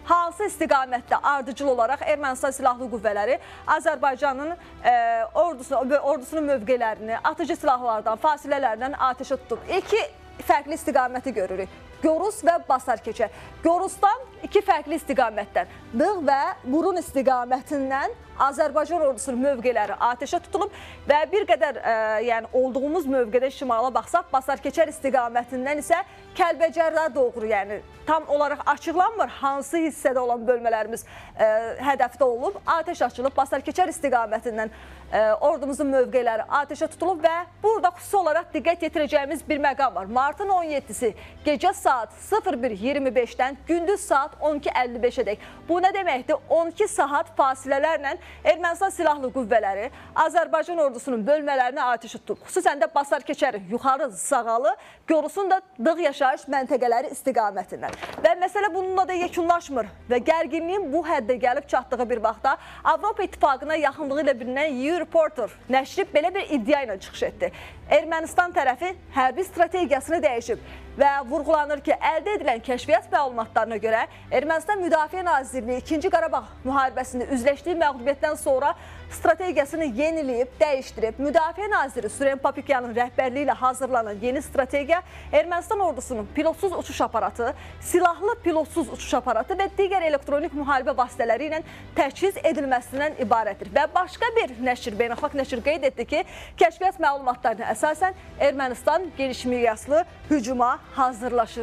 hansı istiqamətdə ardıcıl olaraq Ermənistan Silahlı Qüvvələri Azərbaycanın ordusunun mövqelərini atıcı silahlardan, fasilələrdən atəşə tutub. İki fərqli istiqaməti görürük. Gorus və Basarkeçə. Gorusdan iki fərqli istiqamətdən, Dığ və Burun istiqamətindən Azərbaycan ordusunun mövqeləri atəşə tutulub və bir qədər olduğumuz mövqedə şimala baxsaq, Basarkeçər istiqamətindən isə Kəlbəcərə doğru, yəni tam olaraq açıqlanmır hansı hissədə olan bölmələrimiz hədəfdə olub, atəş açılıb, Basarkeçər istiqamətindən ordumuzun mövqeləri atəşə tutulub və burada xüsusi olaraq diqqət yetirəcəyimiz bir məqam var. Martın 17-si gecə saat 01:25-dən gündüz saat 12:55-ə dək. Bu nə deməkdir? 12 saat fasilələrlə Ermənistan Silahlı Qüvvələri Azərbaycan ordusunun bölmələrini atəşə tutub. Xüsusən də Basarkeçərin yuxarı sağalı, Gorusun da Dığ yaşayış məntəqələri istiqamətindən. Və məsələ bununla da yekunlaşmır və gərginliyin bu həddə gəlib çatdığı bir vaxtda Avropa İttifaqına yaxınlığı ilə bilinən Reporter nəşri belə bir iddia ilə çıxış etdi. Ermənistan tərəfi hərbi strategiyasını dəyişib və vurğulanır ki, əldə edilən kəşfiyyat məlumatlarına görə Ermənistan Müdafiə Nazirliyi 2-ci Qarabağ müharibəsində üzləşdiyi məğlubiyyətdən sonra strategiyasını yeniləyib, dəyişdirib. Müdafiə Naziri Süren Papikyanın rəhbərliyi ilə hazırlanan yeni strategiya Ermənistan ordusunun pilotsuz uçuş aparatı, silahlı pilotsuz uçuş aparatı və digər elektronik müharibə vasitələri ilə təchiz edilməsindən ibarətdir. Və başqa bir nəşr, beynəlxalq nəşr qeyd etdi ki, kəşfiyyat məlumatlarına əsasən Ermənistan geniş miqyaslı hücuma hazırlaşır.